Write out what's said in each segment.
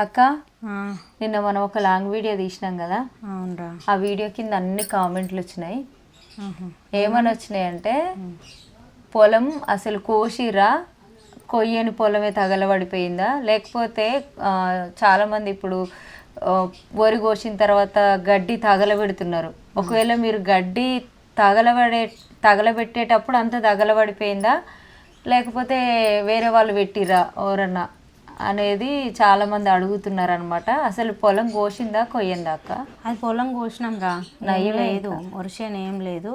అక్క, నిన్న మనం ఒక లాంగ్ వీడియో తీసినాం కదా. అవునరా. ఆ వీడియో కింద అన్ని కామెంట్లు వచ్చినాయి. ఏమని వచ్చినాయి అంటే, పొలం అసలు కోసిరా, కొయ్యని పొలమే తగలబడిపోయిందా, లేకపోతే చాలామంది ఇప్పుడు వరి కోసిన తర్వాత గడ్డి తగలబెడుతున్నారు. ఒకవేళ మీరు గడ్డి తగలబెట్టేటప్పుడు అంత తగలబడిపోయిందా, లేకపోతే వేరే వాళ్ళు పెట్టిరా ఎవరన్నా అనేది చాలామంది అడుగుతున్నారు అనమాట. అసలు పొలం కోసిందా కొయ్యందా అక్క? అది పొలం కోసినాం రా, నయ్యం లేదు, వరిసేను ఏం లేదు.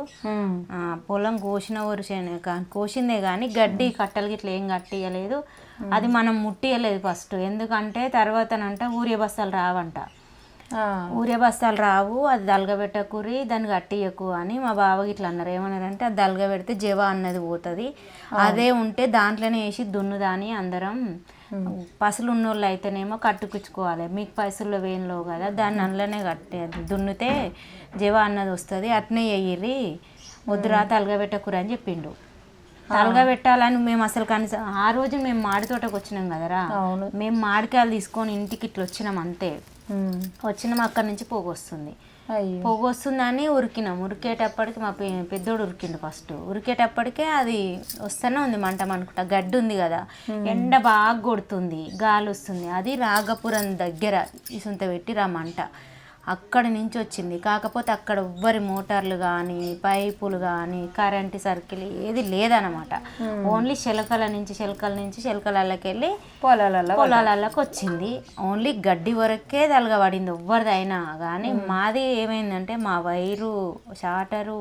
పొలం కోసిన వరిసేను కోసిందే కానీ గడ్డి కట్టలు గిట్ల ఏం కట్టియలేదు. అది మనం ముట్టియలేదు ఫస్ట్, ఎందుకంటే తర్వాతనంట ఊరియా బస్తాలు రావంట. ఊరియా బస్తాలు రావు, అది దలగబెట్టకూరి దాన్ని కట్టియకు అని మా బావ గిట్లా అన్నారు. ఏమన్నారంటే అది దలగబెడితే జవ అన్నది పోతుంది, అదే ఉంటే దాంట్లోనే వేసి దున్నుదాని అందరం పసులు ఉన్నోళ్ళు అయితేనేమో కట్టుకుచ్చుకోవాలి, మీకు పైసల్లో వేయలో కదా, దాన్ని అందులోనే కట్టేది దున్నితే జవ అన్నది వస్తుంది, అట్నే వేయిర్రి, వద్దురా తలగబెట్టకూర అని చెప్పిండు. తలగబెట్టాలని మేము అసలు కనీసం ఆ రోజు మేము మాడి తోటకు వచ్చినాం కదరా, మేము మామిడికాయలు తీసుకొని ఇంటికి ఇట్లా వచ్చినాం అంతే. వచ్చినాం, అక్కడి నుంచి పొగ వస్తుంది, పొగ వస్తుందని ఉరికినాం. ఉరికేటప్పటికి మా పెద్దోడు ఉరికిండు ఫస్ట్. ఉరికేటప్పటికే అది వస్తూనే ఉంది మంట అనుకుంటా, గడ్డి ఉంది కదా, ఎండ బాగా కొడుతుంది, గాలి వస్తుంది. అది రాగపురం దగ్గర ఇసుంత పెట్టి రా మంట అక్కడి నుంచి వచ్చింది. కాకపోతే అక్కడ ఎవ్వరి మోటార్లు కానీ పైపులు కానీ కరెంటు సర్కిల్ ఏది లేదనమాట. ఓన్లీ శిలకల నుంచి శిలకలకి వెళ్ళి పొలాలకి వచ్చింది. ఓన్లీ గడ్డి వరకే తలగబడింది ఎవ్వరిదైనా కానీ. మాది ఏమైందంటే మా వైరు షాటరు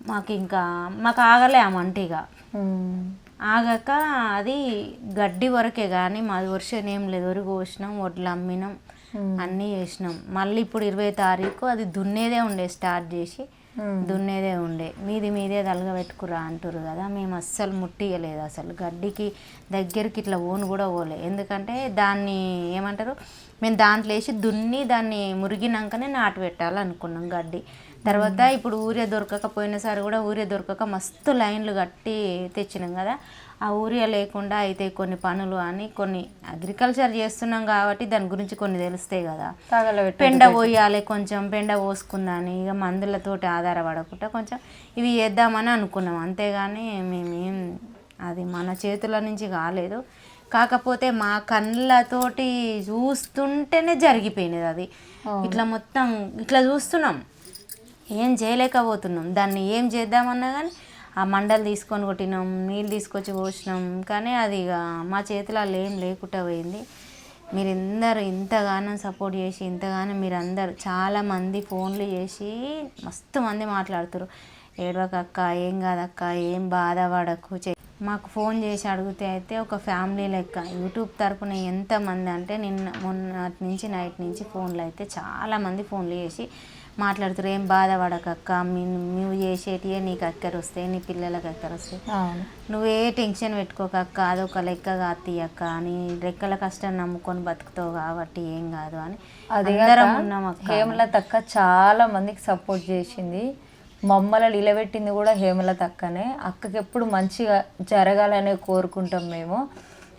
మాకు ఆగలే ఆ మంటిగా ఆగాక అది గడ్డి వరకే కానీ మాది వర్షం ఏం లేదు. వరి కోసినాం, వడ్లు అమ్మినాం, అన్నీ చేసినాం. మళ్ళీ ఇప్పుడు 20వ తారీఖు అది దున్నేదే ఉండే, స్టార్ట్ చేసి దున్నేదే ఉండే. మీదే తలగబెట్టుకురా అంటారు కదా, మేము అస్సలు ముట్టియలేదు. అసలు గడ్డికి దగ్గరికి ఇట్లా ఓను కూడా పోలే, ఎందుకంటే దాన్ని ఏమంటారు, మేము దాంట్లో వేసి దున్ని దాన్ని మురిగినాకనే నాటు పెట్టాలనుకున్నాం గడ్డి. తర్వాత ఇప్పుడు ఊరియా దొరకకపోయినసారి కూడా ఊరియా దొరకక మస్తు లైన్లు కట్టి తెచ్చినాం కదా, ఆ ఊరియా లేకుండా అయితే కొన్ని పనులు అని కొన్ని అగ్రికల్చర్ చేస్తున్నాం కాబట్టి దాని గురించి కొన్ని తెలుస్తాయి కదా. పెండ పోయాలి, కొంచెం పెండ పోసుకుందని, ఇక మందులతోటి ఆధారపడకుండా కొంచెం ఇవి చేద్దామని అనుకున్నాం, అంతేగాని మేమేం అది మన చేతుల నుంచి కాలేదు. కాకపోతే మా కళ్ళతోటి చూస్తుంటేనే జరిగిపోయినది అది. ఇట్లా మొత్తం ఇట్లా చూస్తున్నాం, ఏం చేయలేకపోతున్నాం. దాన్ని ఏం చేద్దామన్నా కానీ ఆ మండలు తీసుకొని కొట్టినాం, నీళ్ళు తీసుకొచ్చి పోసినాం, కానీ అది ఇక మా చేతిలో ఏం లేకుండా పోయింది. మీరు ఇంతగానో సపోర్ట్ చేసి ఇంతగానో మీరందరూ చాలామంది ఫోన్లు చేసి మస్తు మంది మాట్లాడుతారు, ఏడవకక్క, ఏం కాదక్క, ఏం బాధపడకు, మాకు ఫోన్ చేసి అడిగితే అయితే ఒక ఫ్యామిలీ లెక్క. యూట్యూబ్ తరపున ఎంతమంది అంటే మొన్నటి నుంచి నైట్ నుంచి ఫోన్లు అయితే చాలామంది ఫోన్లు చేసి మాట్లాడుతారు, ఏం బాధపడకక్క, నువ్వు చేసేటివే నీకు అక్కర వస్తాయి, నీ పిల్లలకి అక్కర వస్తాయి, నువ్వే టెన్షన్ పెట్టుకోకక్క, అదొక లెక్కగా తీయక్క, నీ రెక్కల కష్టం నమ్ముకొని బతుకుతావు కాబట్టి ఏం కాదు అని అందరం ఉన్నాం అక్క. హేమలత అక్క చాలా మందికి సపోర్ట్ చేసింది, మమ్మల్ని నిలబెట్టింది కూడా హేమలత అక్కనే. అక్కకి ఎప్పుడు మంచిగా జరగాలనే కోరుకుంటాం మేము,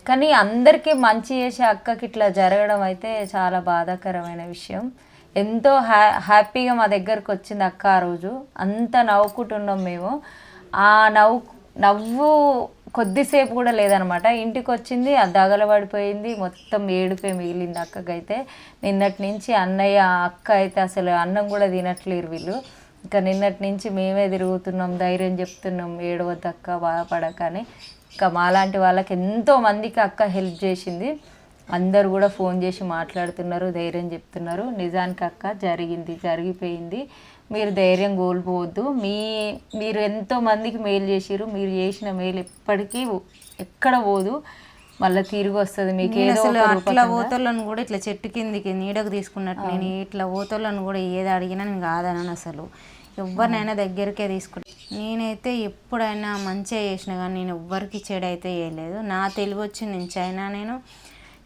కానీ అందరికీ మంచి చేసే అక్కకి ఇట్లా జరగడం అయితే చాలా బాధాకరమైన విషయం. ఎంతో హ్యాపీగా మా దగ్గరకు వచ్చింది అక్క. ఆ రోజు అంతా నవ్వుకుంటున్నాం మేము. ఆ నవ్వు కొద్దిసేపు కూడా లేదనమాట. ఇంటికి వచ్చింది, అది దగలబడిపోయింది, మొత్తం ఏడుపే మిగిలింది అక్కకైతే. నిన్నటి నుంచి అన్నయ్య అక్క అయితే అసలు అన్నం కూడా తినట్లేరు వీళ్ళు. ఇంకా నిన్నటి నుంచి మేమే తిరుగుతున్నాం, ధైర్యం చెప్తున్నాం, ఏడవద్దక్క, బాధపడక అని. ఇంకా మాలాంటి వాళ్ళకి ఎంతో మందికి అక్క హెల్ప్ చేసింది. అందరు కూడా ఫోన్ చేసి మాట్లాడుతున్నారు, ధైర్యం చెప్తున్నారు. నిజానికి అక్క జరిగిపోయింది, మీరు ధైర్యం కోల్పోవద్దు. మీరు ఎంతో మందికి మేలు చేసిరు, మీరు చేసిన మేలు ఎప్పటికీ ఎక్కడ పోదు, మళ్ళీ తిరిగి వస్తుంది మీకు. అసలు అట్లా ఓతలను కూడా ఇట్లా చెట్టు కిందికి నీడకు తీసుకున్నట్టు నేను ఇట్లా ఓతలను కూడా ఏది అడిగినా నేను కాదనను. అసలు ఎవరినైనా దగ్గరికే తీసుకుంటాను. నేనైతే ఎప్పుడైనా మంచిగా చేసినా కానీ నేను ఎవ్వరికి చెడు అయితే చేయలేదు. నా తెలివి వచ్చి నుంచి అయినా నేను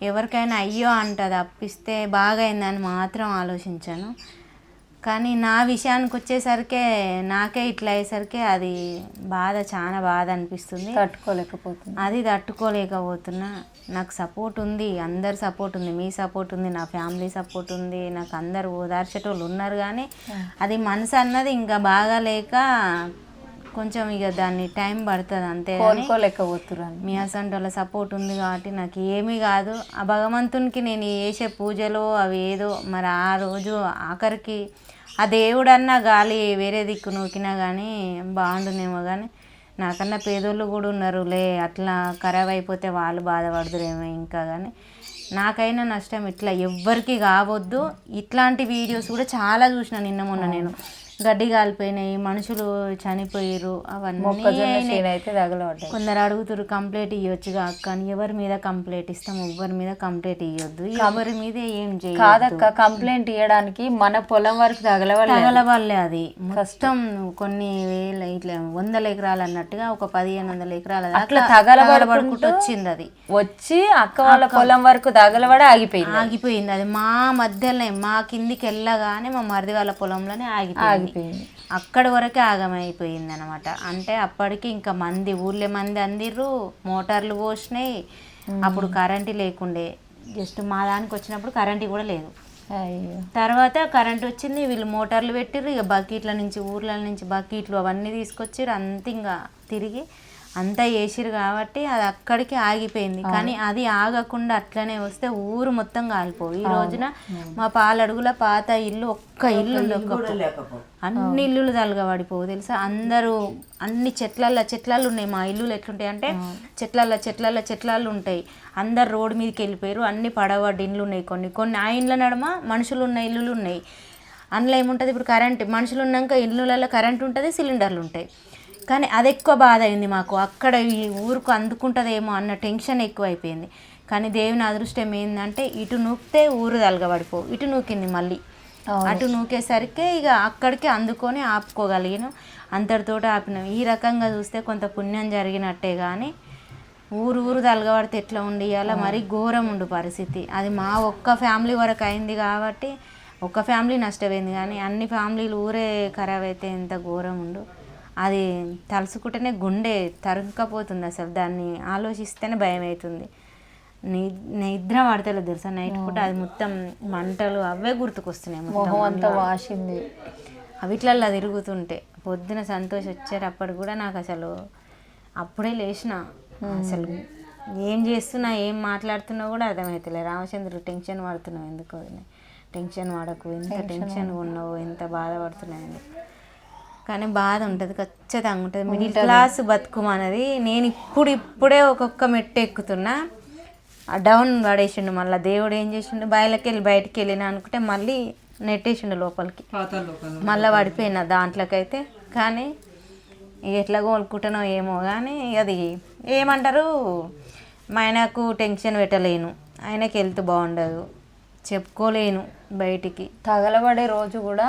ఎవరికైనా అయ్యో అంటది అప్పిస్తే బాగా అయిందని మాత్రం ఆలోచించాను. కానీ నా విషయానికి వచ్చేసరికి నాకే ఇట్లా అయ్యేసరికి అది బాధ, చాలా బాధ అనిపిస్తుంది. తట్టుకోలేకపోతున్నా. నాకు సపోర్ట్ ఉంది, అందరు సపోర్ట్ ఉంది, మీ సపోర్ట్ ఉంది, నా ఫ్యామిలీ సపోర్ట్ ఉంది, నాకు అందరు ఓదార్చేటోళ్ళు ఉన్నారు. కానీ అది మనసు అన్నది ఇంకా బాగా లేక కొంచెం ఇక దాన్ని టైం పడుతుంది అంతే. మీ అసంటి వాళ్ళ సపోర్ట్ ఉంది కాబట్టి నాకు ఏమీ కాదు. ఆ భగవంతునికి నేను చేసే పూజలో అవి ఏదో మరి ఆ రోజు ఆఖరికి ఆ దేవుడన్నా గాలి వేరే దిక్కు నూకినా కానీ బాగుండునేమో. కానీ నాకన్నా పేదోళ్ళు కూడా ఉన్నారులే, అట్లా ఖరాబ్ అయిపోతే వాళ్ళు బాధపడదురేమో ఇంకా. కానీ నాకైనా నష్టం ఇట్లా ఎవ్వరికి కావద్దు. ఇట్లాంటి వీడియోస్ కూడా చాలా చూసిన నిన్న మొన్న. నేను గడ్డి కాలిపోయినాయి, మనుషులు చనిపోయారు, అవన్నీ కొందరు అడుగుతారు కంప్లైంట్ ఇవ్వచ్చుగా అక్క అని. ఎవరి మీద కంప్లైంట్ ఇస్తాం? ఎవరి మీద కంప్లైంట్ ఇవ్వద్దు, ఎవరి మీద ఏం చేయదక్క. కంప్లైంట్ ఇవ్వడానికి మన పొలం వరకు తగలవాళ్ళే. అది మొత్తం కొన్ని వేల ఇట్లా 100 ఎకరాలు అన్నట్టుగా ఒక 1500 ఎకరాల అట్లా తగలబడుకుంటూ వచ్చింది. అది వచ్చి అక్క వాళ్ళ పొలం వరకు తగలబడి ఆగిపోయింది. అది మా మధ్యలోనే, మా కిందికి వెళ్ళగానే మా మరిది వాళ్ళ పొలంలోనే ఆగిపోయింది. అక్కడి వరకే ఆగమైపోయింది అనమాట. అంటే అప్పటికి ఇంకా ఊళ్ళో మంది అందిర్రు, మోటార్లు పోసినాయి. అప్పుడు కరెంటు లేకుండే, జస్ట్ మా దానికి వచ్చినప్పుడు కరెంటు కూడా లేదు. తర్వాత కరెంట్ వచ్చింది, వీళ్ళు మోటార్లు పెట్టిర్రు. ఇక బకెట్ల నుంచి, ఊర్ల నుంచి బకెట్లు అవన్నీ తీసుకొచ్చిర్రు. అంత ఇంకా తిరిగి అంతా వేసిరు కాబట్టి అది అక్కడికి ఆగిపోయింది. కానీ అది ఆగకుండా అట్లనే వస్తే ఊరు మొత్తం కాలిపోవు. ఈ రోజున మా పాలడుగుల పాత ఇల్లు ఒక్క ఇల్లు అన్ని ఇల్లులు తలగబడిపోవు తెలుసా. అందరూ అన్ని చెట్లాలు ఉన్నాయి. మా ఇల్లులు ఎట్లుంటాయి అంటే చెట్లాలు ఉంటాయి. అందరు రోడ్డు మీదకి వెళ్ళిపోయారు. అన్ని పడవడ్డ ఇండ్లు ఉన్నాయి. కొన్ని ఆ ఇండ్ల నడుమ మనుషులు ఉన్న ఇల్లులు ఉన్నాయి. అందులో ఏముంటుంది, ఇప్పుడు కరెంట్ మనుషులు ఉన్నాక ఇల్లులలో కరెంట్ ఉంటుంది, సిలిండర్లు ఉంటాయి. కానీ అది ఎక్కువ బాధ అయింది మాకు. అక్కడ ఈ ఊరుకు అందుకుంటుందేమో అన్న టెన్షన్ ఎక్కువ అయిపోయింది. కానీ దేవుని అదృష్టం ఏంటంటే ఇటు నూకితే ఊరు తలగబడిపోవు, ఇటు నూకింది మళ్ళీ. అటు నూకేసరికి ఇక అక్కడికి అందుకొని ఆపుకోగలిగిన, అంతటితో ఆపినాం. ఈ రకంగా చూస్తే కొంత పుణ్యం జరిగినట్టే. కానీ ఊరు తలగబడితే ఎట్లా ఉండియాల, మరీ ఘోరం ఉండు పరిస్థితి. అది మా ఒక్క ఫ్యామిలీ వరకు అయింది కాబట్టి ఒక్క ఫ్యామిలీ నష్టపోయింది. కానీ అన్ని ఫ్యామిలీలు ఊరే ఖరాబ్ అయితే ఎంత ఘోరం ఉండు. అది తలుసుకుంటేనే గుండె తరుక్కపోతుంది. అసలు దాన్ని ఆలోచిస్తేనే భయం అవుతుంది. నిద్ర పడతలేదు తెలుసా నైట్ పూట. అది మొత్తం మంటలు అవే గుర్తుకొస్తున్నాయి. మొత్తం అంతా వాసింది అవిట్లల్లా తిరుగుతుంటే. పొద్దున సంతోష్ వచ్చేటప్పుడు కూడా నాకు అసలు అప్పుడే లేచిన, అసలు ఏం చేస్తున్నా ఏం మాట్లాడుతున్నా కూడా అర్థమవుతలే. రామచంద్రుడు టెన్షన్ పడుతున్నావు ఎందుకు, టెన్షన్ పడకు, ఎంత టెన్షన్ ఉన్నావు, ఎంత బాధపడుతున్నావు. కానీ బాధ ఉంటుంది, ఖచ్చితంగా ఉంటుంది. మిడిల్ క్లాస్ బతుకుమన్నది నేను ఇప్పుడే ఒక్కొక్క మెట్టు ఎక్కుతున్నా. డౌన్ పడేసిండు. మళ్ళీ దేవుడు ఏం చేసిండు, బయటికి వెళ్ళినా అనుకుంటే మళ్ళీ నెట్టేసిండు లోపలికి. మళ్ళీ పడిపోయినా దాంట్లోకైతే. కానీ ఎట్లా కోలుకుంటానో ఏమో. కానీ అది ఏమంటారు, ఆయనకు టెన్షన్ పెట్టలేను, ఆయనకి హెల్త్ బాగుండదు, చెప్పుకోలేను బయటికి. తగలబడే రోజు కూడా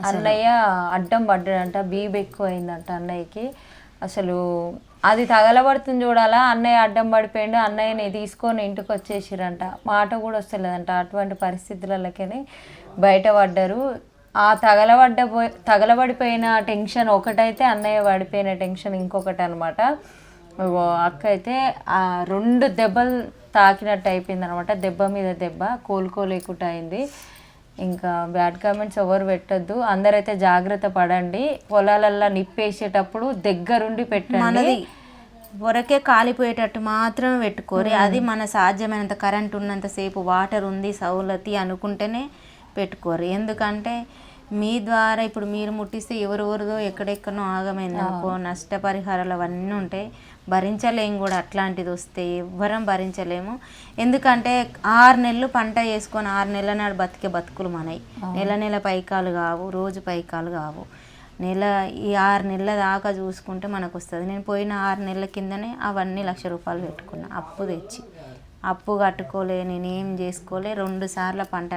అన్నయ్య అడ్డం పడ్డాడంట, బీబీ ఎక్కువ అయిందంట అన్నయ్యకి. అసలు అది తగలబడుతుంది చూడాలా, అన్నయ్య అడ్డం పడిపోయిండు, అన్నయ్యని తీసుకొని ఇంటికి వచ్చేసిరంట. మాట కూడా వస్తలేదంట. అటువంటి పరిస్థితులలోనే బయటపడ్డారు. ఆ తగలబడిపోయిన టెన్షన్ ఒకటైతే, అన్నయ్య పడిపోయిన టెన్షన్ ఇంకొకటి అనమాట. అక్క అయితే ఆ 2 దెబ్బలు తాకినట్టు అయిపోయింది అనమాట. దెబ్బ మీద దెబ్బ, కోలుకోలేకుండా అయింది. ఇంకా బ్యాడ్ కామెంట్స్ ఎవరు పెట్టద్దు. అందరైతే జాగ్రత్త పడండి. పొలాలల్లో నిప్పేసేటప్పుడు దగ్గరుండి పెట్టండి. వరకే కాలిపోయేటట్టు మాత్రమే పెట్టుకోరు. అది మన సాధ్యమైనంత కరెంట్ ఉన్నంతసేపు, వాటర్ ఉంది సౌలతి అనుకుంటేనే పెట్టుకోరు. ఎందుకంటే మీ ద్వారా ఇప్పుడు మీరు ముట్టిస్తే ఎవరెవరిదో ఎక్కడెక్కడో ఆగమైంది అనుకో, నష్టపరిహారాలు అవన్నీ ఉంటాయి. భరించలేము కూడా అట్లాంటిది వస్తే, ఎవ్వరం భరించలేము. ఎందుకంటే 6 నెలలు పంట వేసుకొని 6 నెలల నాడు బతికే బతుకులు మనవి. నెల పైకాలు కావు, రోజు పైకాలు కావు. ఈ 6 నెలల దాకా చూసుకుంటే మనకు వస్తుంది. నేను పోయిన 6 నెలల కిందనే అవన్నీ ₹1,00,000 పెట్టుకున్నా, అప్పు తెచ్చి. అప్పు కట్టుకోలే, నేనేం చేసుకోలే. 2 సార్లు పంట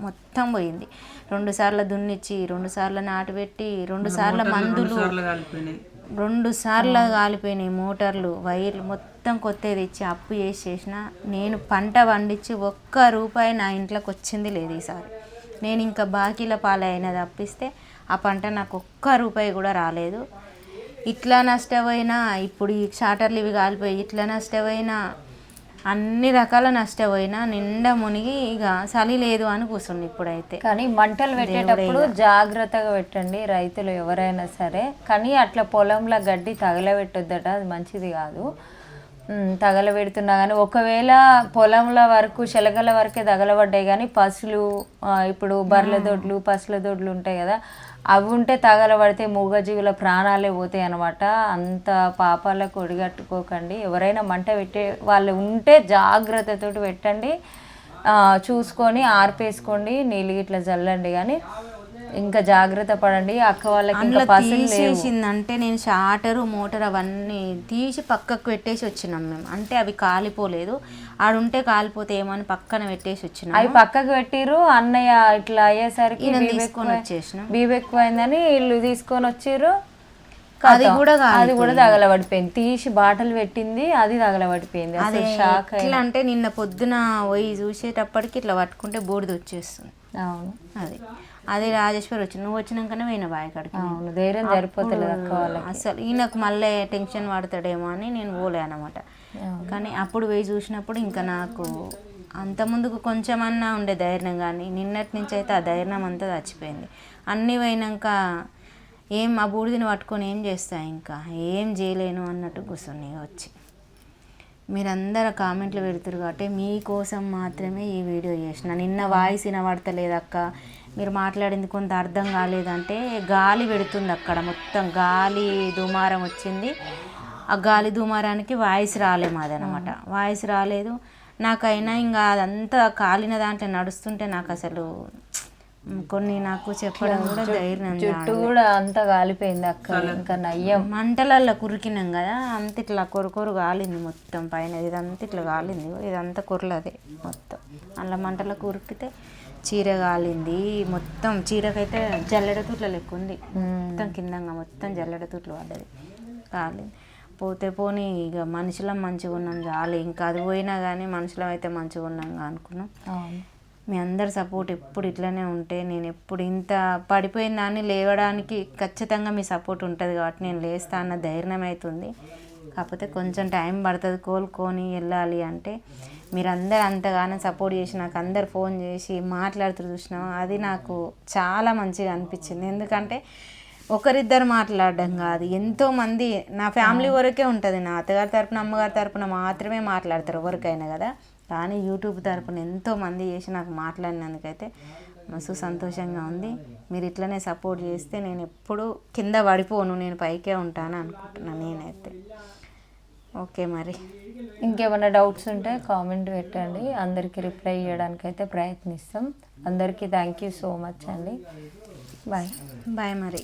మొత్తం పోయింది. 2 సార్లు దున్నిచ్చి, 2 సార్లు నాటు పెట్టి, 2 సార్లు మందులు, 2 సార్లు కాలిపోయినాయి మోటార్లు, వైర్లు మొత్తం కొత్తవి తెచ్చి అప్పు చేసిన. నేను పంట పండించి ₹1 నా ఇంట్లోకి వచ్చింది లేదు ఈసారి. నేను ఇంకా బాకీల పాలైన తప్పిస్తే ఆ పంట నాకు ఒక్క రూపాయి కూడా రాలేదు. ఇట్లా నష్టపోయినా, ఇప్పుడు ఈ షాటర్లు ఇవి కాలిపోయి ఇట్లా నష్టపోయినా, అన్ని రకాల నష్టపోయినా నిండా మునిగి ఇక చలి లేదు అని కూర్చుంది ఇప్పుడైతే. కానీ మంటలు పెట్టేటప్పుడు జాగ్రత్తగా పెట్టండి రైతులు ఎవరైనా సరే. కానీ అట్లా పొలంలో గడ్డి తగలబెట్టొద్దట, అది మంచిది కాదు. తగలబెడుతున్నా కానీ ఒకవేళ పొలంల వరకు శలగల వరకే తగలబడ్డాయి, కానీ పసులు ఇప్పుడు బర్రెల దొడ్లు పసుల దొడ్లు ఉంటాయి కదా, అవి ఉంటే తగలబడితే మూగజీవుల ప్రాణాలే పోతాయి అన్నమాట. అంత పాపాలకు ఒడిగట్టుకోకండి. ఎవరైనా మంట పెట్టే వాళ్ళు ఉంటే జాగ్రత్తతోటి పెట్టండి, చూసుకొని ఆర్పేసుకోండి, నీళ్ళు ఇట్లా చల్లండి. కానీ ఇంకా జాగ్రత్త పడండి. అక్క వాళ్ళకి ఇంకా తీసేసిందంటే నేను షాటరు మోటార్ అవన్నీ తీసి పక్కకు పెట్టేసి వచ్చినాం మేము. అంటే అవి కాలిపోలేదు, ఆడుంటే కాలిపోతే ఏమని పక్కన పెట్టేసి వచ్చినాం. అవి పక్కకు పెట్టిరు. అన్నయ్య ఇట్లా అయ్యేసరికి తీసుకొని వచ్చేసినాం. బీబ్ ఎక్కువైందని వీళ్ళు తీసుకొని వచ్చిర్రు. అది కూడా తగలబడిపోయింది. తీసి బాటలు పెట్టింది, అది తగలబడిపోయింది. అదే షాక్. ఎట్లా అంటే నిన్న పొద్దున పోయి చూసేటప్పటికి ఇట్లా పట్టుకుంటే బూడిద వచ్చేస్తుంది. అవును, అదే రాజేశ్వరి వచ్చి నువ్వు వచ్చినాకనే పోయిన బాయకాడికి. అవును, ధైర్యం సరిపోతలేదు అక్క వాళ్ళకి. అసలు ఈయనకు మళ్ళీ టెన్షన్ పడతాడేమో అని నేను పోలే అనమాట. కానీ అప్పుడు పోయి చూసినప్పుడు ఇంకా నాకు అంత ముందుకు కొంచెమన్నా ఉండే ధైర్యం, కానీ నిన్నటి నుంచి అయితే ఆ ధైర్యం అంతా చచ్చిపోయింది. అన్నీ పోయినాక ఆ బూడిదని పట్టుకొని ఏం చేస్తా, ఇంకా ఏం చేయలేను అన్నట్టు కూర్చొని వచ్చి. మీరందరూ కామెంట్లు పెడుతురు కాబట్టి మీకోసం మాత్రమే ఈ వీడియో చేసిన. నిన్న వాయిస్ వినబడతలేదక్క, మీరు మాట్లాడింది కొంత అర్థం కాలేదంటే గాలి పెడుతుంది అక్కడ, మొత్తం గాలి దుమారం వచ్చింది. ఆ గాలి దుమారానికి వాయిస్ రాలే మాదనమాట. వాయిస్ రాలేదు నాకైనా. ఇంకా అదంతా కాలిన దాంట్లో నడుస్తుంటే నాకు అసలు కొన్ని నాకు చెప్పడం కూడా ధైర్యం. జుట్టు కూడా అంతా కాలిపోయింది అక్క. ఇంకా నయ్యం మంటలల్లో కురికినాం కదా, అంత ఇట్లా కొరకొరు కాలింది మొత్తం పైన. ఇదంతా ఇట్లా కాలింది, ఇదంతా కుర్లదే మొత్తం. అలా మంటలో కురికితే చీర కాలింది మొత్తం. చీరకైతే జల్లెడ తూట్ల లెక్క ఉంది మొత్తం, కిందంగా మొత్తం జల్లెడ తూట్లు పడ్డది, కాలింది. పోతే పోనీ ఇక మనుషులం మంచిగా ఉన్నాం చాలు, ఇంకా అది పోయినా కానీ మనుషులం అయితే మంచిగా ఉన్నాం అనుకున్నాం. మీ అందరి సపోర్ట్ ఎప్పుడు ఇట్లనే ఉంటే, నేను ఎప్పుడు ఇంత పడిపోయిన దాన్ని లేవడానికి ఖచ్చితంగా మీ సపోర్ట్ ఉంటుంది కాబట్టి నేను లేస్తా అన్న ధైర్యం అవుతుంది. కాకపోతే కొంచెం టైం పడుతుంది కోలుకొని వెళ్ళాలి అంటే. మీరందరూ అంతగానో సపోర్ట్ చేసి నాకు అందరు ఫోన్ చేసి మాట్లాడుతూ చూసినా అది నాకు చాలా మంచిగా అనిపించింది. ఎందుకంటే ఒకరిద్దరు మాట్లాడడం కాదు, ఎంతోమంది నా ఫ్యామిలీ వరకే ఉంటుంది. నా అత్తగారి తరపున అమ్మగారి తరపున మాత్రమే మాట్లాడతారు ఎవరికైనా కదా, కానీ యూట్యూబ్ తరపున ఎంతోమంది చేసి నాకు మాట్లాడినందుకైతే మస్తు సంతోషంగా ఉంది. మీరు ఇట్లనే సపోర్ట్ చేస్తే నేను ఎప్పుడు కింద పడిపోను, నేను పైకే ఉంటాను అనుకుంటున్నాను నేనైతే. ఓకే, మరి ఇంకేమైనా డౌట్స్ ఉంటే కామెంట్ పెట్టండి, అందరికీ రిప్లై చేయడానికి అయితే ప్రయత్నిస్తాం. అందరికీ థ్యాంక్ యూ సో మచ్ అండి. బాయ్ బాయ్ మరి.